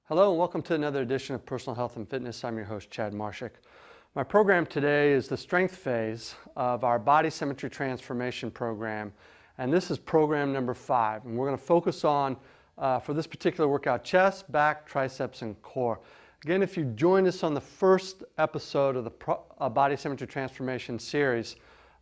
Hello and welcome to another edition of Personal Health and Fitness. I'm your host, Chad Marshak. My program today is the strength phase of our body symmetry transformation program, and this is program number 5. And we're going to focus on, for this particular workout, chest, back, triceps, and core. Again, if you joined us on the first episode of the body symmetry transformation series,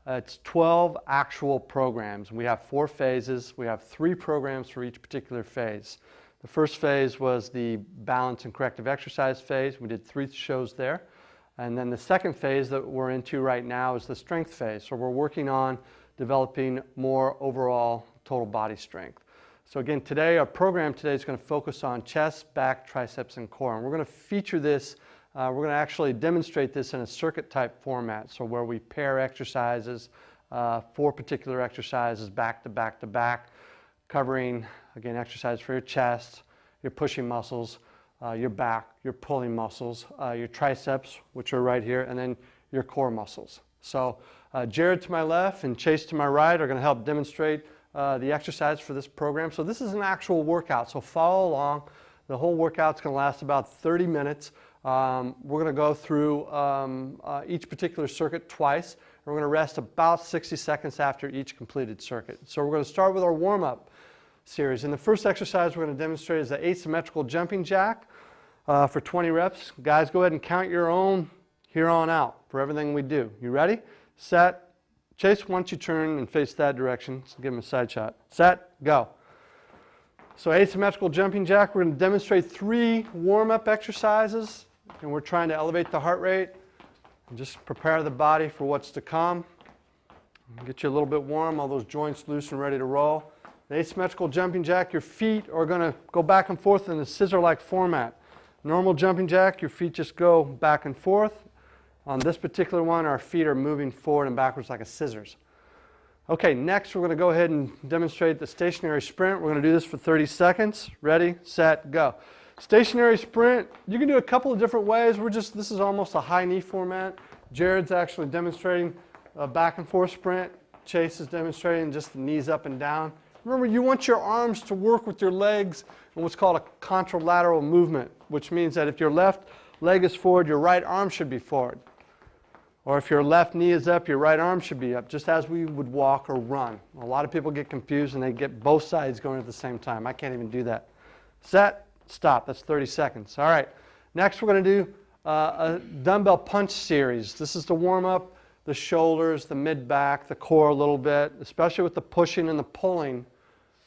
it's 12 actual programs. We have 4 phases. We have 3 programs for each particular phase. The first phase was the balance and corrective exercise phase. We did 3 shows there. And then the second phase that we're into right now is the strength phase. So we're working on developing more overall total body strength. So again, today, our program today is going to focus on chest, back, triceps, and core. And we're going to feature this, we're going to actually demonstrate this in a circuit type format. So where we pair exercises, 4 particular exercises back to back to back, covering, again, exercise for your chest, your pushing muscles, your back, your pulling muscles, your triceps, which are right here, and then your core muscles. So Jared to my left and Chase to my right are going to help demonstrate the exercise for this program. So this is an actual workout, so follow along. The whole workout's going to last about 30 minutes. We're going to go through each particular circuit twice. We're going to rest about 60 seconds after each completed circuit. So we're going to start with our warm-up series. And the first exercise we're going to demonstrate is the asymmetrical jumping jack for 20 reps. Guys, go ahead and count your own here on out for everything we do. You ready? Set. Chase, once you turn and face that direction, so give him a side shot. Set, go. So asymmetrical jumping jack, we're going to demonstrate 3 warm-up exercises, and we're trying to elevate the heart rate and just prepare the body for what's to come. Get you a little bit warm, all those joints loose and ready to roll. The asymmetrical jumping jack, your feet are going to go back and forth in a scissor-like format. Normal jumping jack, your feet just go back and forth. On this particular one, our feet are moving forward and backwards like a scissors. Okay, next we're going to go ahead and demonstrate the stationary sprint. We're going to do this for 30 seconds. Ready, set, go. Stationary sprint, you can do a couple of different ways. This is almost a high knee format. Jared's actually demonstrating a back and forth sprint. Chase is demonstrating just the knees up and down. Remember, you want your arms to work with your legs in what's called a contralateral movement, which means that if your left leg is forward, your right arm should be forward. Or if your left knee is up, your right arm should be up, just as we would walk or run. A lot of people get confused and they get both sides going at the same time. I can't even do that. Set, stop. That's 30 seconds. All right. Next, we're going to do a dumbbell punch series. This is to warm up the shoulders, the mid-back, the core a little bit, especially with the pushing and the pulling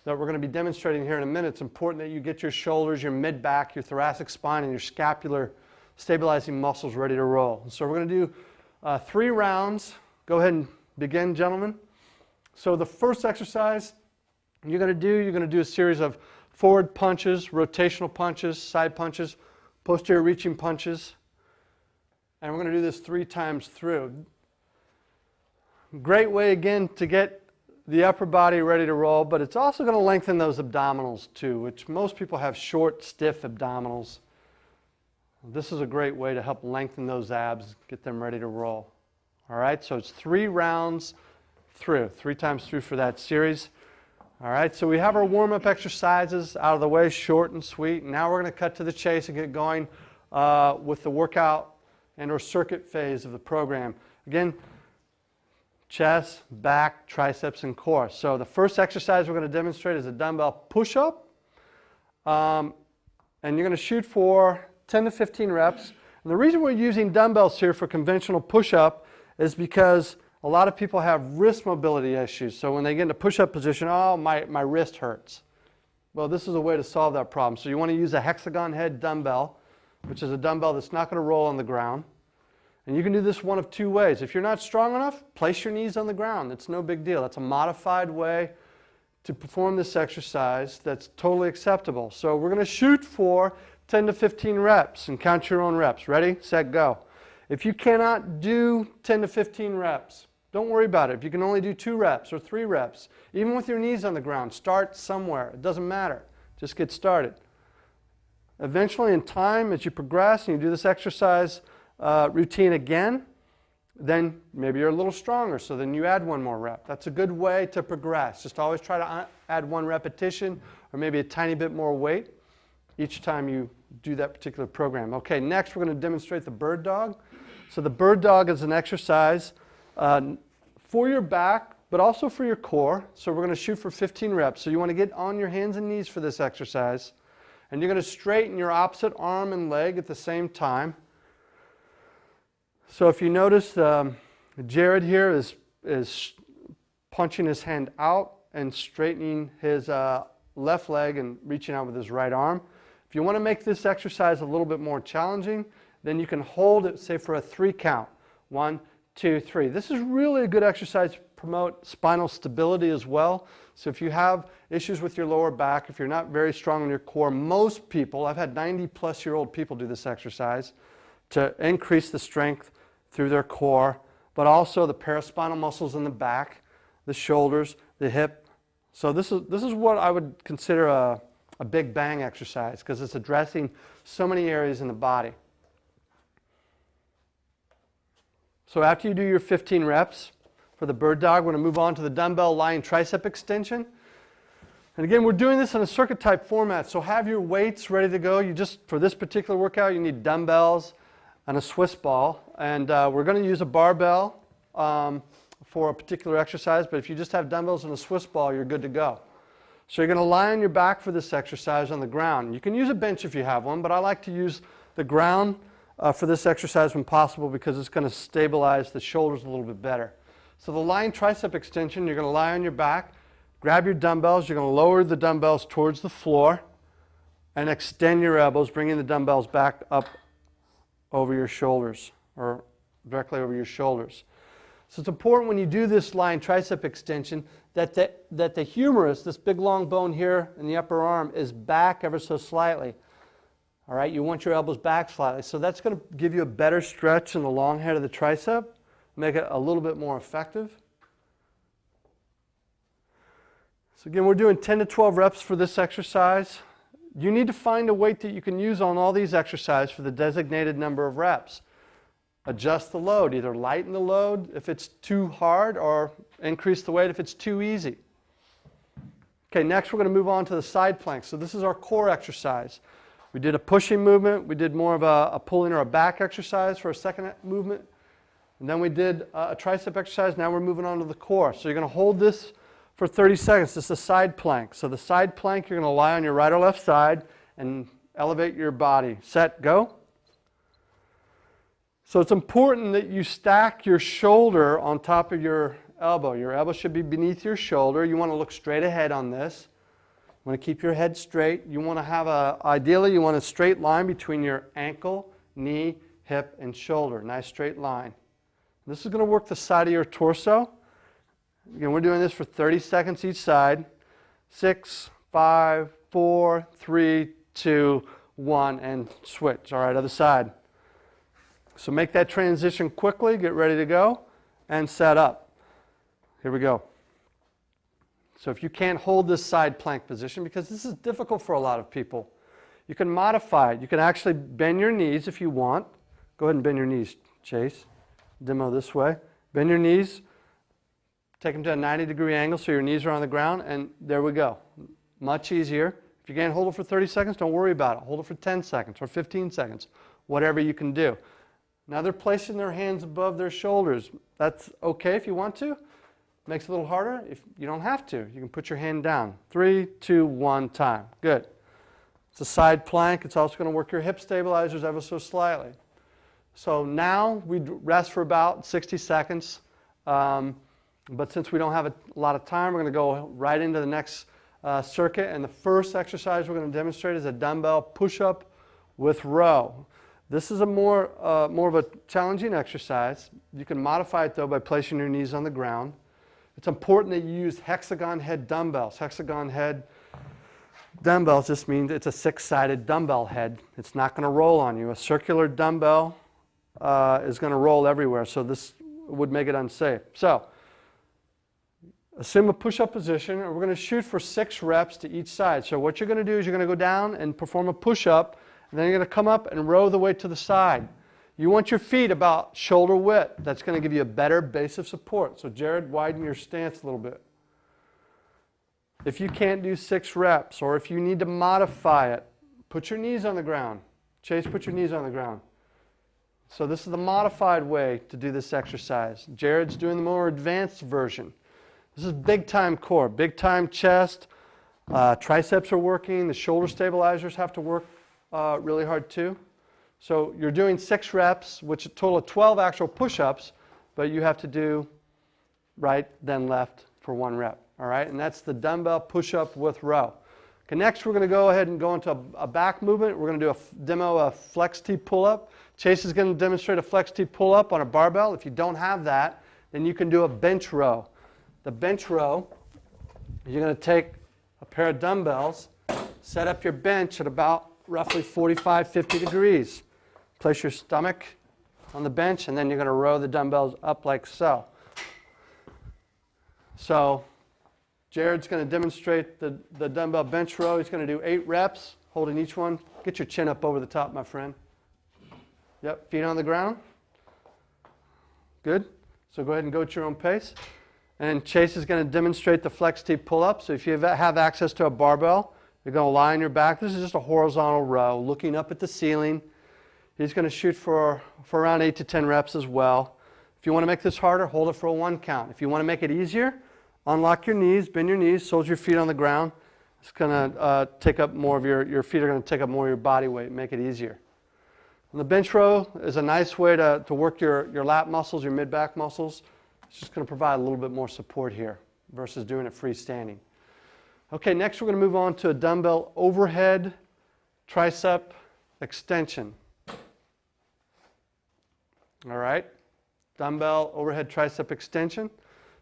that we're going to be demonstrating here in a minute. It's important that you get your shoulders, your mid-back, your thoracic spine, and your scapular stabilizing muscles ready to roll. So we're going to do 3 rounds. Go ahead and begin, gentlemen. So the first exercise you're going to do a series of forward punches, rotational punches, side punches, posterior reaching punches. And we're going to do this 3 times through. Great way, again, to get the upper body ready to roll, but it's also going to lengthen those abdominals too, which most people have short, stiff abdominals. This is a great way to help lengthen those abs, get them ready to roll. All right, so it's 3 rounds through, 3 times through for that series. All right, so we have our warm-up exercises out of the way, short and sweet. Now we're going to cut to the chase and get going with the workout and or circuit phase of the program. Again, chest, back, triceps, and core. So the first exercise we're going to demonstrate is a dumbbell push-up. And you're going to shoot for 10 to 15 reps. And the reason we're using dumbbells here for conventional push-up is because a lot of people have wrist mobility issues. So when they get into push-up position, oh, my wrist hurts. Well, this is a way to solve that problem. So you want to use a hexagon head dumbbell, which is a dumbbell that's not going to roll on the ground. And you can do this one of 2 ways. If you're not strong enough, place your knees on the ground. It's no big deal. That's a modified way to perform this exercise that's totally acceptable. So we're going to shoot for 10 to 15 reps and count your own reps. Ready, set, go. If you cannot do 10 to 15 reps, don't worry about it. If you can only do 2 reps or 3 reps, even with your knees on the ground, start somewhere. It doesn't matter. Just get started. Eventually, in time, as you progress and you do this exercise routine again, then maybe you're a little stronger, so then you add 1 more rep. That's a good way to progress. Just always try to add 1 repetition or maybe a tiny bit more weight each time you do that particular program. Okay, next we're going to demonstrate the bird dog. So the bird dog is an exercise for your back, but also for your core. So we're going to shoot for 15 reps. So you want to get on your hands and knees for this exercise. And you're going to straighten your opposite arm and leg at the same time. So if you notice, Jared here is punching his hand out and straightening his left leg and reaching out with his right arm. If you want to make this exercise a little bit more challenging, then you can hold it, say, for a 3 count. 1, 2, 3. This is really a good exercise to promote spinal stability as well. So if you have issues with your lower back, if you're not very strong in your core, most people, I've had 90-plus-year-old people do this exercise to increase the strength through their core, but also the paraspinal muscles in the back, the shoulders, the hip. So this is what I would consider a big bang exercise, because it's addressing so many areas in the body. So after you do your 15 reps for the bird dog, we're going to move on to the dumbbell lying tricep extension. And again, we're doing this in a circuit type format, so have your weights ready to go. For this particular workout, you need dumbbells and a Swiss ball. And we're going to use a barbell for a particular exercise, but if you just have dumbbells and a Swiss ball, you're good to go. So you're going to lie on your back for this exercise on the ground. You can use a bench if you have one, but I like to use the ground for this exercise when possible, because it's going to stabilize the shoulders a little bit better. So the lying tricep extension, you're going to lie on your back, grab your dumbbells, you're going to lower the dumbbells towards the floor, and extend your elbows, bringing the dumbbells back up over your shoulders, or directly over your shoulders. So it's important when you do this lying tricep extension that the humerus, this big long bone here in the upper arm, is back ever so slightly. All right, you want your elbows back slightly. So that's going to give you a better stretch in the long head of the tricep, make it a little bit more effective. So again, we're doing 10 to 12 reps for this exercise. You need to find a weight that you can use on all these exercises for the designated number of reps. Adjust the load, either lighten the load if it's too hard, or increase the weight if it's too easy. Okay, next we're going to move on to the side plank. So this is our core exercise. We did a pushing movement, we did more of a pulling or a back exercise for a second movement, and then we did a tricep exercise. Now we're moving on to the core. So you're going to hold this for 30 seconds. This is a side plank. So the side plank, you're going to lie on your right or left side and elevate your body. Set, go. So it's important that you stack your shoulder on top of your elbow. Your elbow should be beneath your shoulder. You want to look straight ahead on this. You want to keep your head straight. You want to have ideally, you want a straight line between your ankle, knee, hip, and shoulder. Nice straight line. This is going to work the side of your torso. Again, we're doing this for 30 seconds each side. 6, 5, 4, 3, 2, 1, and switch. All right, other side. So make that transition quickly, get ready to go, and set up. Here we go. So if you can't hold this side plank position, because this is difficult for a lot of people, you can modify it. You can actually bend your knees if you want. Go ahead and bend your knees, Chase. Demo this way. Bend your knees. Take them to a 90-degree angle so your knees are on the ground, and there we go. Much easier. If you can't hold it for 30 seconds, don't worry about it. Hold it for 10 seconds or 15 seconds, whatever you can do. Now they're placing their hands above their shoulders. That's okay if you want to. Makes it a little harder. If you don't have to, you can put your hand down. 3, 2, 1, time. Good. It's a side plank. It's also going to work your hip stabilizers ever so slightly. So now we rest for about 60 seconds. But since we don't have a lot of time, we're going to go right into the next circuit. And the first exercise we're going to demonstrate is a dumbbell push-up with row. This is more of a challenging exercise. You can modify it, though, by placing your knees on the ground. It's important that you use hexagon head dumbbells. Hexagon head dumbbells just means it's a 6-sided dumbbell head. It's not going to roll on you. A circular dumbbell is going to roll everywhere, so this would make it unsafe. So assume a push-up position, and we're going to shoot for 6 reps to each side. So what you're going to do is you're going to go down and perform a push-up, and then you're going to come up and row the weight to the side. You want your feet about shoulder width. That's going to give you a better base of support. So Jared, widen your stance a little bit. If you can't do 6 reps, or if you need to modify it, put your knees on the ground. Chase, put your knees on the ground. So this is the modified way to do this exercise. Jared's doing the more advanced version. This is big time core, big time chest. Triceps are working. The shoulder stabilizers have to work really hard too. So you're doing 6 reps, which a total of 12 actual push-ups, but you have to do right, then left for 1 rep. All right, and that's the dumbbell push-up with row. Okay, next we're going to go ahead and go into a back movement. We're going to do a demo of flex T pull-up. Chase is going to demonstrate a flex T pull-up on a barbell. If you don't have that, then you can do a bench row. The bench row, you're going to take a pair of dumbbells, set up your bench at about roughly 45, 50 degrees. Place your stomach on the bench, and then you're going to row the dumbbells up like so. So Jared's going to demonstrate the dumbbell bench row. He's going to do 8 reps, holding each one. Get your chin up over the top, my friend. Yep, feet on the ground. Good. So go ahead and go at your own pace. And Chase is going to demonstrate the flex T pull-up. So if you have access to a barbell, you're going to lie on your back. This is just a horizontal row, looking up at the ceiling. He's going to shoot for around 8 to 10 reps as well. If you want to make this harder, hold it for a 1 count. If you want to make it easier, unlock your knees, bend your knees, soldier your feet on the ground. It's going to take up more of your feet are going to take up more of your body weight, make it easier. And the bench row is a nice way to work your lat muscles, your mid-back muscles. It's just going to provide a little bit more support here versus doing it freestanding. Okay, next we're going to move on to a dumbbell overhead tricep extension. All right, dumbbell overhead tricep extension.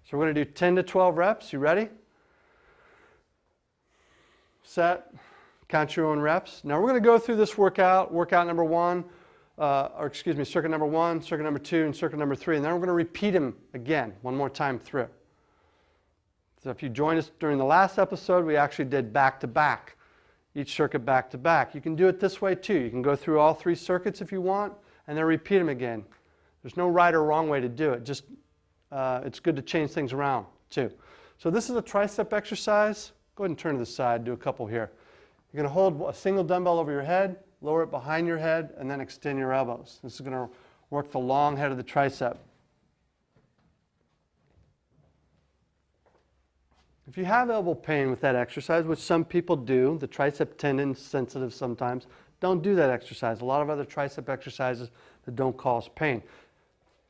So we're going to do 10 to 12 reps. You ready? Set. Count your own reps. Now we're going to go through this workout number 1, circuit number 1, circuit number 2, and circuit number 3, and then we're going to repeat them again one more time through. So if you joined us during the last episode, we actually did back-to-back, each circuit back-to-back. You can do it this way too. You can go through all 3 circuits if you want, and then repeat them again. There's no right or wrong way to do it. Just it's good to change things around too. So this is a tricep exercise. Go ahead and turn to the side, do a couple here. You're going to hold a single dumbbell over your head, lower it behind your head, and then extend your elbows. This is going to work the long head of the tricep. If you have elbow pain with that exercise, which some people do, the tricep tendon's sensitive sometimes, don't do that exercise. A lot of other tricep exercises that don't cause pain.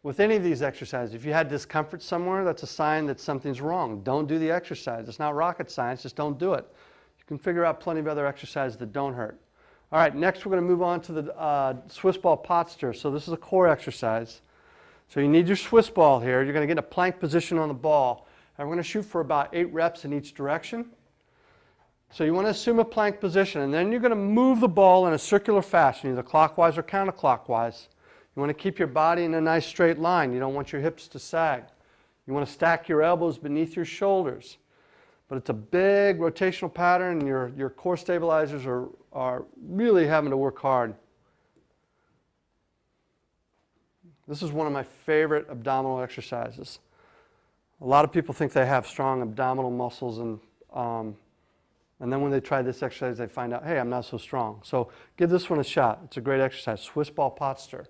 With any of these exercises, if you had discomfort somewhere, that's a sign that something's wrong. Don't do the exercise. It's not rocket science, just don't do it. You can figure out plenty of other exercises that don't hurt. All right, next we're going to move on to the Swiss ball pot stir. So this is a core exercise. So you need your Swiss ball here. You're going to get in a plank position on the ball. And we're going to shoot for about 8 reps in each direction. So you want to assume a plank position, and then you're going to move the ball in a circular fashion, either clockwise or counterclockwise. You want to keep your body in a nice straight line. You don't want your hips to sag. You want to stack your elbows beneath your shoulders. But it's a big rotational pattern, and your core stabilizers are really having to work hard. This is one of my favorite abdominal exercises. A lot of people think they have strong abdominal muscles, and then when they try this exercise, they find out, hey, I'm not so strong. So give this one a shot. It's a great exercise. Swiss ball pot stir.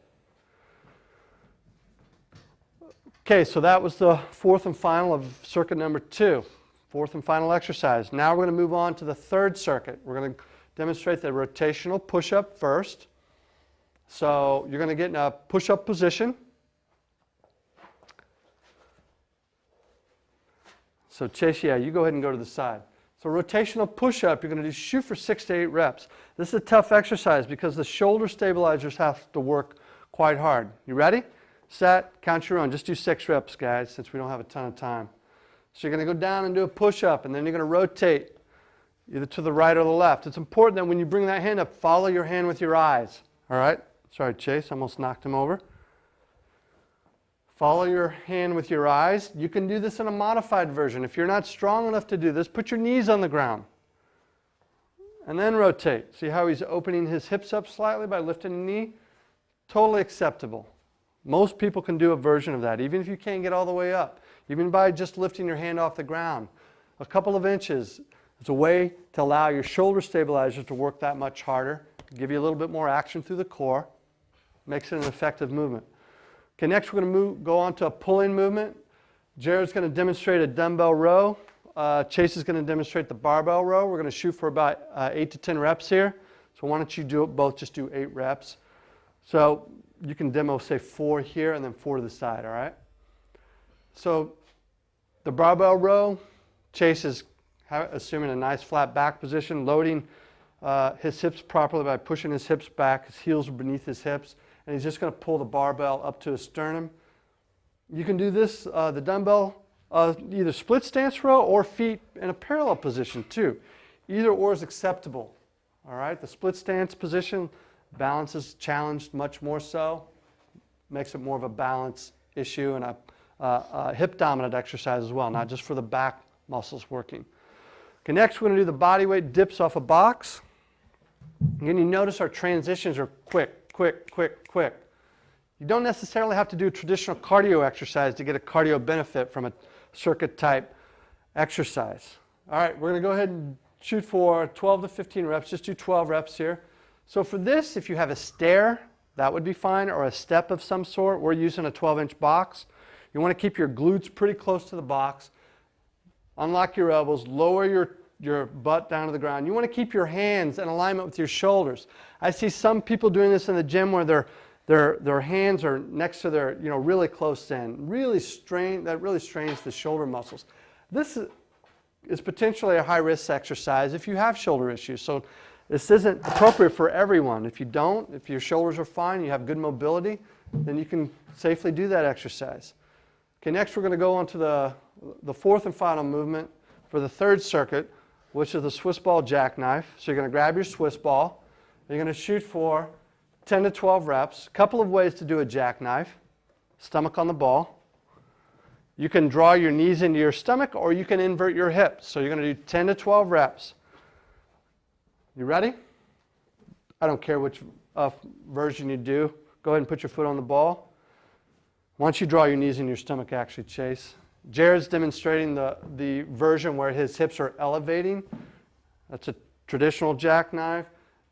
Okay, so that was the 4th and final of circuit number 2. 4th and final exercise. Now we're going to move on to the 3rd circuit. We're going to demonstrate the rotational push-up first. So you're going to get in a push-up position. So Chase, yeah, you go ahead and go to the side. So rotational push-up, you're going to shoot for 6 to 8 reps. This is a tough exercise because the shoulder stabilizers have to work quite hard. You ready? Set, count your own. Just do 6 reps, guys, since we don't have a ton of time. So you're going to go down and do a push-up, and then you're going to rotate either to the right or the left. It's important that when you bring that hand up, follow your hand with your eyes. All right? Sorry, Chase, almost knocked him over. Follow your hand with your eyes. You can do this in a modified version. If you're not strong enough to do this, put your knees on the ground. And then rotate. See how he's opening his hips up slightly by lifting the knee? Totally acceptable. Most people can do a version of that, even if you can't get all the way up. Even by just lifting your hand off the ground. A couple of inches. It's a way to allow your shoulder stabilizer to work that much harder, give you a little bit more action through the core, makes it an effective movement. Okay, next we're going to go on to a pull-in movement. Jared's going to demonstrate a dumbbell row. Chase is going to demonstrate the barbell row. We're going to shoot for about 8 to 10 reps here. So why don't you do it both, just do 8 reps. So you can demo, say, 4 here and then 4 to the side, all right? So the barbell row, Chase is assuming a nice flat back position, loading his hips properly by pushing his hips back. His heels are beneath his hips, and he's just going to pull the barbell up to his sternum. You can do this, the dumbbell, either split stance row or feet in a parallel position too. Either or is acceptable. All right, the split stance position, balance is challenged much more so, makes it more of a balance issue and a hip dominant exercise as well, not just for the back muscles working. Okay, next we're going to do the body weight dips off a box. Again, you notice our transitions are quick, quick, quick, quick. You don't necessarily have to do a traditional cardio exercise to get a cardio benefit from a circuit type exercise. All right, we're going to go ahead and shoot for 12 to 15 reps. Just do 12 reps here. So for this, if you have a stair, that would be fine, or a step of some sort. We're using a 12-inch box. You want to keep your glutes pretty close to the box. Unlock your elbows, lower your butt down to the ground. You want to keep your hands in alignment with your shoulders. I see some people doing this in the gym where their hands are next to their, really close in. That really strains the shoulder muscles. This is potentially a high-risk exercise if you have shoulder issues. So this isn't appropriate for everyone. If you don't, if your shoulders are fine, you have good mobility, then you can safely do that exercise. Okay, next we're going to go on to the fourth and final movement for the third circuit, which is the Swiss ball jackknife. So you're going to grab your Swiss ball. You're going to shoot for 10 to 12 reps. A couple of ways to do a jackknife. Stomach on the ball. You can draw your knees into your stomach, or you can invert your hips. So you're going to do 10 to 12 reps. You ready? I don't care which version you do. Go ahead and put your foot on the ball. Once you draw your knees in your stomach, actually, Chase. Jared's demonstrating the version where his hips are elevating. That's a traditional jackknife.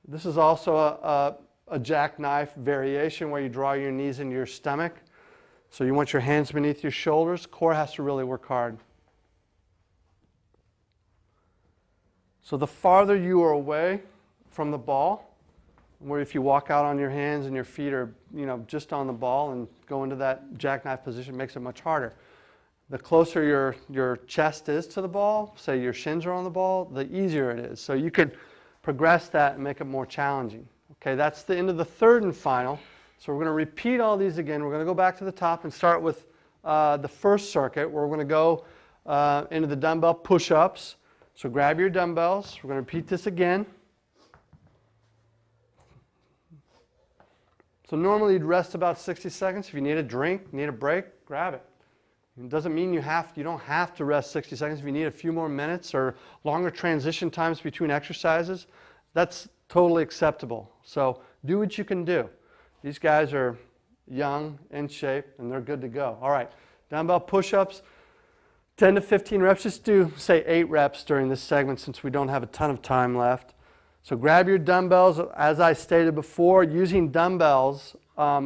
This is also a jackknife variation where you draw your knees into your stomach. So you want your hands beneath your shoulders. Core has to really work hard. So the farther you are away from the ball, where if you walk out on your hands and your feet are, just on the ball and go into that jackknife position, makes it much harder. The closer your chest is to the ball, say your shins are on the ball, the easier it is. So you could progress that and make it more challenging. Okay, that's the end of the third and final. So we're going to repeat all these again. We're going to go back to the top and start with the first circuit, where we're going to go into the dumbbell push-ups. So grab your dumbbells. We're going to repeat this again. So normally you'd rest about 60 seconds. If you need a drink, need a break, grab it. It doesn't mean you don't have to rest 60 seconds. If you need a few more minutes or longer transition times between exercises, that's totally acceptable. So do what you can do. These guys are young, in shape, and they're good to go. All right, dumbbell push-ups, 10 to 15 reps. Just do, say, 8 reps during this segment since we don't have a ton of time left. So grab your dumbbells. As I stated before, using dumbbells,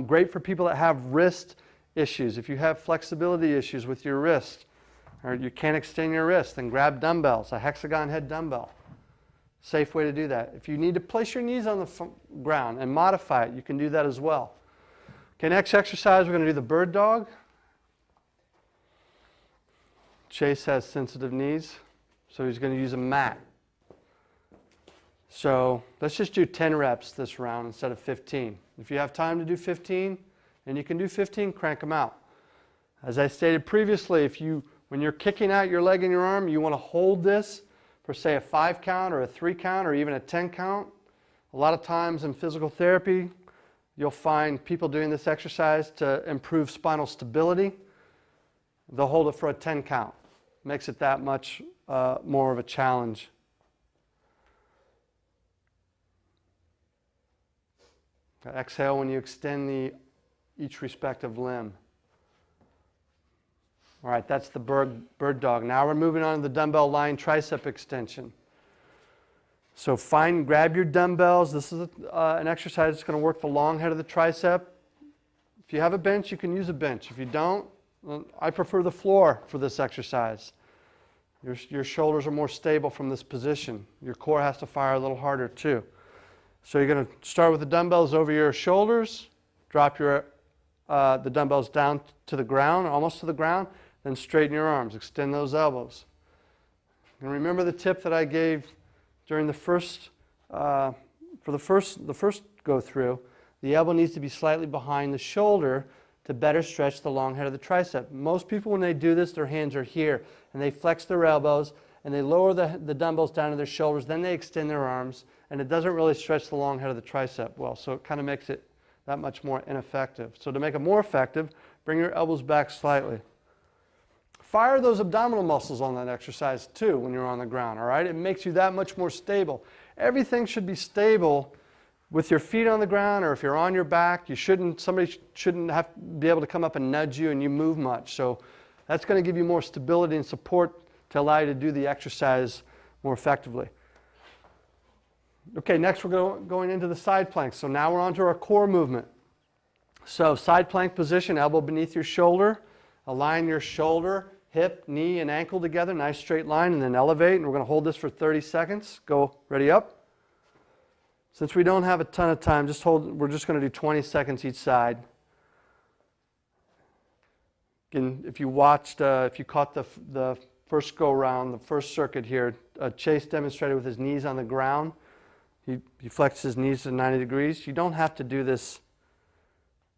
great for people that have wrist issues. If you have flexibility issues with your wrist, or you can't extend your wrist, then grab dumbbells, a hexagon head dumbbell. Safe way to do that. If you need to place your knees on the ground and modify it, you can do that as well. Okay, next exercise, we're going to do the bird dog. Chase has sensitive knees, so he's going to use a mat. So let's just do 10 reps this round instead of 15. If you have time to do 15, and you can do 15, crank them out. As I stated previously, when you're kicking out your leg and your arm, you want to hold this for, say, a 5 count or a 3 count or even a 10 count. A lot of times in physical therapy, you'll find people doing this exercise to improve spinal stability. They'll hold it for a 10 count. Makes it that much more of a challenge. Exhale when you extend each respective limb. All right, that's the bird dog. Now we're moving on to the dumbbell lying tricep extension. So grab your dumbbells. This is an exercise that's going to work the long head of the tricep. If you have a bench, you can use a bench. If you don't, I prefer the floor for this exercise. Your shoulders are more stable from this position. Your core has to fire a little harder too. So you're going to start with the dumbbells over your shoulders, drop the dumbbells down to the ground, almost to the ground, then straighten your arms, extend those elbows. And remember the tip that I gave during the first go through. The elbow needs to be slightly behind the shoulder to better stretch the long head of the tricep. Most people, when they do this, their hands are here, and they flex their elbows, and they lower the dumbbells down to their shoulders, then they extend their arms, and it doesn't really stretch the long head of the tricep well, so it kind of makes it that much more ineffective. So to make it more effective, bring your elbows back slightly. Fire those abdominal muscles on that exercise too when you're on the ground, all right? It makes you that much more stable. Everything should be stable with your feet on the ground, or if you're on your back, somebody shouldn't have to be able to come up and nudge you and you move much. So that's going to give you more stability and support to allow you to do the exercise more effectively. Okay, next we're going into the side plank. So now we're on to our core movement. So side plank position, elbow beneath your shoulder. Align your shoulder, hip, knee, and ankle together. Nice straight line, and then elevate. And we're going to hold this for 30 seconds. Go, ready, up. Since we don't have a ton of time, we're just going to do 20 seconds each side. Again, if you caught the first go round, the first circuit here, Chase demonstrated with his knees on the ground. He flexed his knees to 90 degrees. You don't have to do this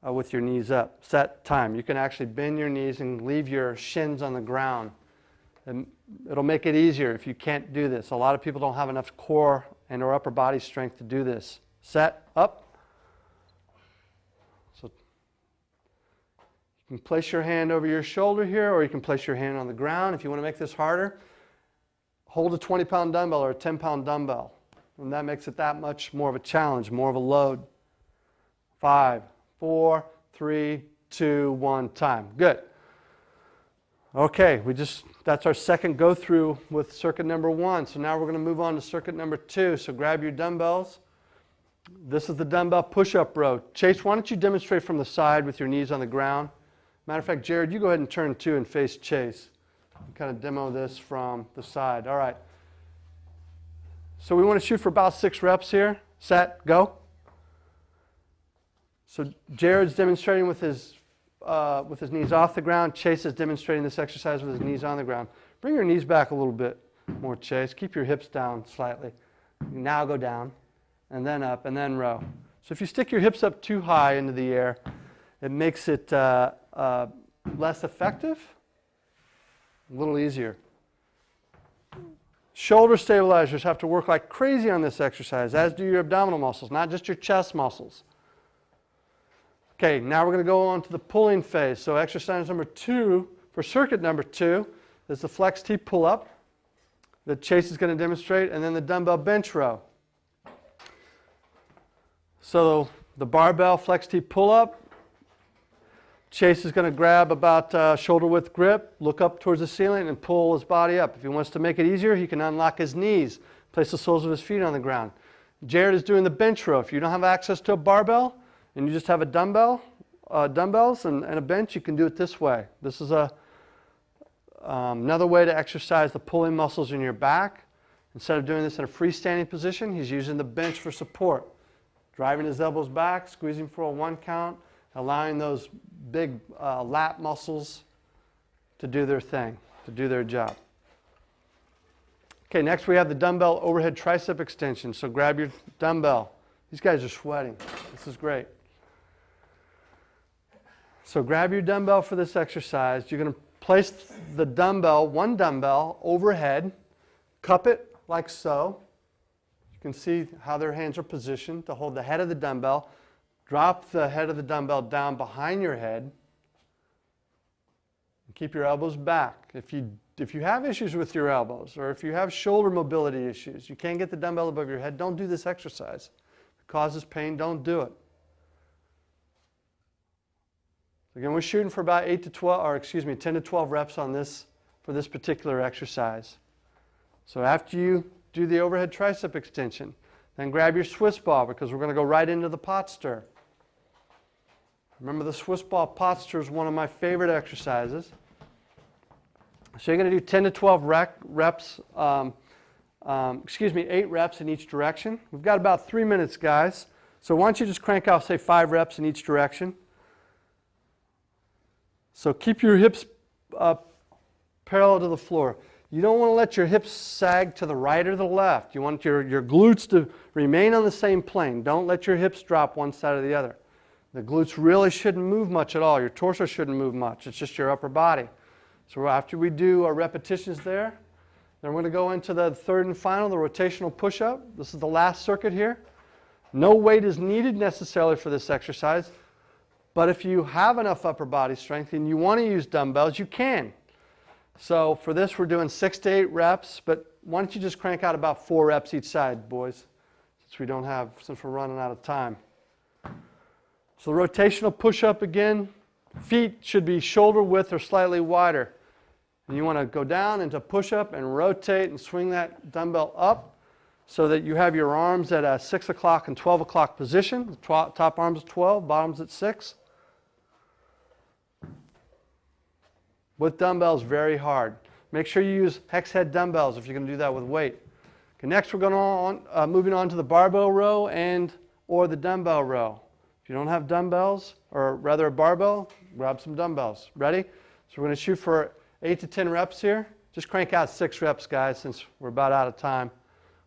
with your knees up. Set time. You can actually bend your knees and leave your shins on the ground. And it'll make it easier if you can't do this. A lot of people don't have enough core and or upper body strength to do this. Set, up. So you can place your hand over your shoulder here, or you can place your hand on the ground. If you want to make this harder, hold a 20-pound dumbbell or a 10-pound dumbbell. And that makes it that much more of a challenge, more of a load. 5, 4, 3, 2, 1, time. Good. Okay, that's our second go through with circuit number 1. So now we're going to move on to circuit number 2. So grab your dumbbells. This is the dumbbell push-up row. Chase, why don't you demonstrate from the side with your knees on the ground? Matter of fact, Jared, you go ahead and turn 2 and face Chase. Kind of demo this from the side. All right. So we want to shoot for about 6 reps here. Set, go. So Jared's demonstrating with his knees off the ground. Chase is demonstrating this exercise with his knees on the ground. Bring your knees back a little bit more, Chase. Keep your hips down slightly. Now go down, and then up, and then row. So if you stick your hips up too high into the air, it makes it less effective, a little easier. Shoulder stabilizers have to work like crazy on this exercise, as do your abdominal muscles, not just your chest muscles. Okay, now we're going to go on to the pulling phase. So exercise number 2, for circuit number 2, is the flex T pull-up that Chase is going to demonstrate, and then the dumbbell bench row. So the barbell flex T pull-up, Chase is going to grab about shoulder width grip, look up towards the ceiling, and pull his body up. If he wants to make it easier, he can unlock his knees, place the soles of his feet on the ground. Jared is doing the bench row. If you don't have access to a barbell and you just have a dumbbells and a bench, you can do it this way. This is another way to exercise the pulling muscles in your back. Instead of doing this in a freestanding position, he's using the bench for support. Driving his elbows back, squeezing for a 1 count, allowing those big lat muscles to do their thing, to do their job. Okay, next we have the dumbbell overhead tricep extension. So grab your dumbbell. These guys are sweating. This is great. So grab your dumbbell for this exercise. You're going to place the dumbbell, one dumbbell, overhead, cup it like so. You can see how their hands are positioned to hold the head of the dumbbell. Drop the head of the dumbbell down behind your head. And keep your elbows back. If you have issues with your elbows, or if you have shoulder mobility issues, you can't get the dumbbell above your head, don't do this exercise. If it causes pain, don't do it. Again, we're shooting for about 10 to 12 reps on this for this particular exercise. So after you do the overhead tricep extension. Then grab your Swiss ball because we're going to go right into the pot stir. Remember, the Swiss ball pot stir is one of my favorite exercises. So you're going to do 10 to 12 reps, 8 reps in each direction. We've got about 3 minutes, guys. So why don't you just crank out, say, 5 reps in each direction. So keep your hips parallel to the floor. You don't want to let your hips sag to the right or the left. You want your glutes to remain on the same plane. Don't let your hips drop one side or the other. The glutes really shouldn't move much at all. Your torso shouldn't move much. It's just your upper body. So after we do our repetitions there, then we're going to go into the third and final, the rotational push-up. This is the last circuit here. No weight is needed necessarily for this exercise, but if you have enough upper body strength and you want to use dumbbells, you can. So for this, we're doing 6 to 8 reps, but why don't you just crank out about 4 reps each side, boys, since we're running out of time. So the rotational push-up again, feet should be shoulder width or slightly wider. And you want to go down into push-up and rotate and swing that dumbbell up so that you have your arms at a 6 o'clock and 12 o'clock position. The top arm's at 12, bottom's at 6. With dumbbells, very hard. Make sure you use hex head dumbbells if you're going to do that with weight. Okay, next we're moving on to the barbell row or the dumbbell row. If you don't have dumbbells, or rather a barbell, grab some dumbbells. Ready? So we're going to shoot for 8 to 10 reps here. Just crank out 6 reps, guys, since we're about out of time. Why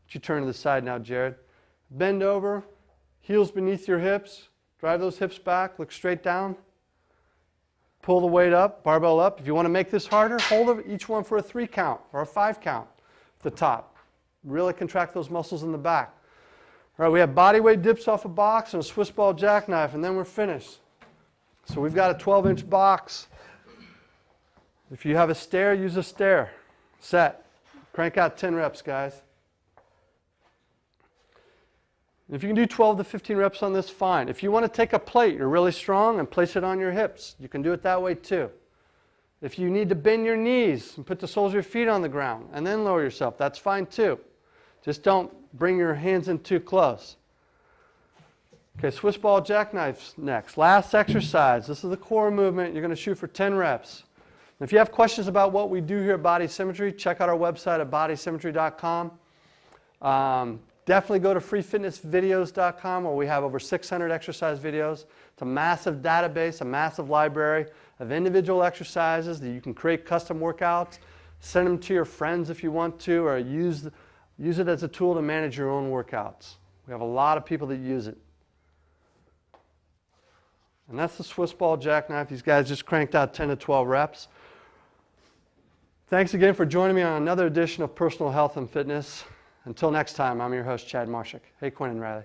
don't you turn to the side now, Jared? Bend over, heels beneath your hips. Drive those hips back, look straight down. Pull the weight up, barbell up. If you want to make this harder, hold each one for a 3 count or a 5 count at the top. Really contract those muscles in the back. All right, we have body weight dips off a box and a Swiss ball jackknife, and then we're finished. So we've got a 12-inch box. If you have a stair, use a stair. Set. Crank out 10 reps, guys. If you can do 12 to 15 reps on this, fine. If you want to take a plate, you're really strong, and place it on your hips, you can do it that way too. If you need to bend your knees and put the soles of your feet on the ground and then lower yourself, that's fine too. Just don't bring your hands in too close. Okay, Swiss ball jackknife next. Last exercise. This is the core movement. You're going to shoot for 10 reps. And if you have questions about what we do here at Body Symmetry, check out our website at bodysymmetry.com. Definitely go to freefitnessvideos.com where we have over 600 exercise videos. It's a massive database, a massive library of individual exercises that you can create custom workouts, send them to your friends if you want to, or use it as a tool to manage your own workouts. We have a lot of people that use it. And that's the Swiss ball jackknife. These guys just cranked out 10 to 12 reps. Thanks again for joining me on another edition of Personal Health and Fitness. Until next time, I'm your host, Chad Marshak. Hey, Quinn and Riley.